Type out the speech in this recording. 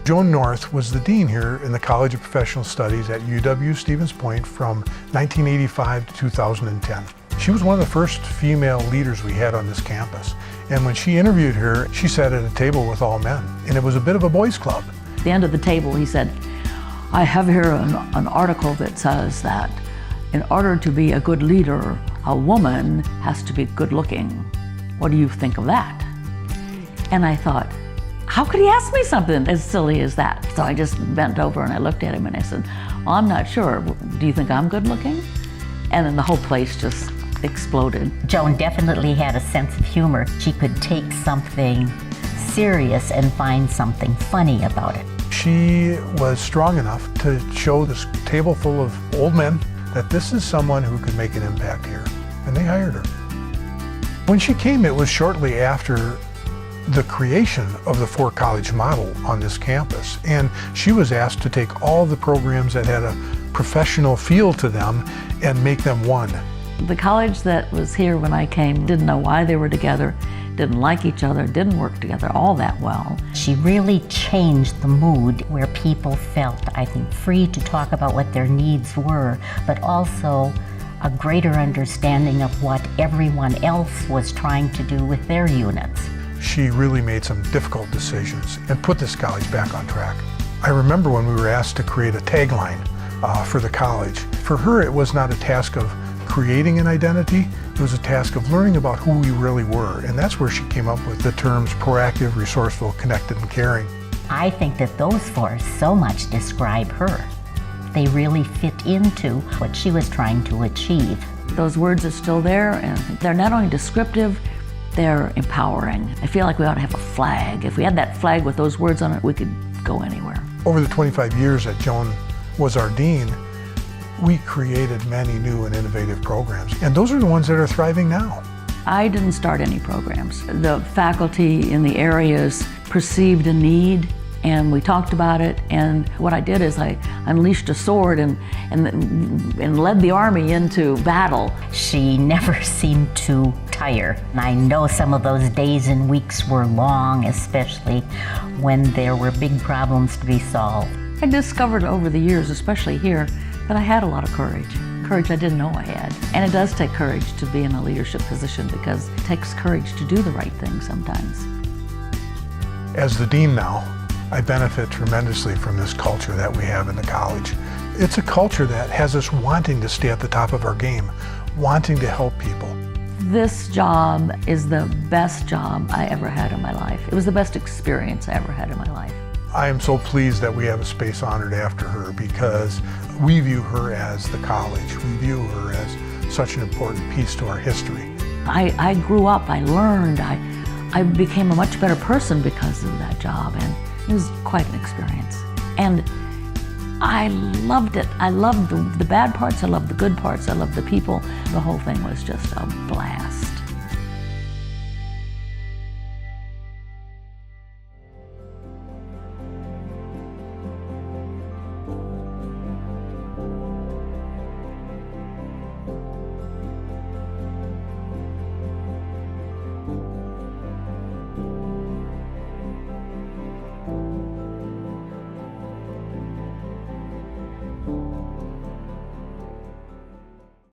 Joan North was the dean here in the College of Professional Studies at UW-Stevens Point from 1985 to 2010. She was one of the first female leaders we had on this campus. And when she interviewed her, she sat at a table with all men, and it was a bit of a boys' club. At the end of the table, he said, I have here an article that says that in order to be a good leader, a woman has to be good looking. What do you think of that? And I thought, how could he ask me something as silly as that? So I just bent over and I looked at him and I said, well, I'm not sure. Do you think I'm good looking? And then the whole place just exploded. Joan definitely had a sense of humor. She could take something serious and find something funny about it. She was strong enough to show this table full of old men that this is someone who could make an impact here, and they hired her. When she came, it was shortly after the creation of the four-college model on this campus, and she was asked to take all the programs that had a professional feel to them and make them one. The college that was here when I came didn't know why they were together, didn't like each other, didn't work together all that well. She really changed the mood where people felt, I think, free to talk about what their needs were, but also a greater understanding of what everyone else was trying to do with their units. She really made some difficult decisions and put this college back on track. I remember when we were asked to create a tagline for the college. For her, it was not a task of creating an identity, it was a task of learning about who we really were, and that's where she came up with the terms proactive, resourceful, connected, and caring. I think that those four so much describe her. They really fit into what she was trying to achieve. Those words are still there, and they're not only descriptive, they're empowering. I feel like we ought to have a flag. If we had that flag with those words on it, we could go anywhere. Over the 25 years that Joan was our dean, we created many new and innovative programs, and those are the ones that are thriving now. I didn't start any programs. The faculty in the areas perceived a need, and we talked about it, and what I did is I unleashed a sword and led the Army into battle. She never seemed to tire. And I know some of those days and weeks were long, especially when there were big problems to be solved. I discovered over the years, especially here, that I had a lot of courage. Courage I didn't know I had. And it does take courage to be in a leadership position because it takes courage to do the right thing sometimes. As the dean now, I benefit tremendously from this culture that we have in the college. It's a culture that has us wanting to stay at the top of our game, wanting to help people. This job is the best job I ever had in my life. It was the best experience I ever had in my life. I am so pleased that we have a space honored after her because we view her as the college. We view her as such an important piece to our history. I grew up, I learned, I became a much better person because of that job, and it was quite an experience. And I loved it. I loved the bad parts, I loved the good parts, I loved the people. The whole thing was just a blast.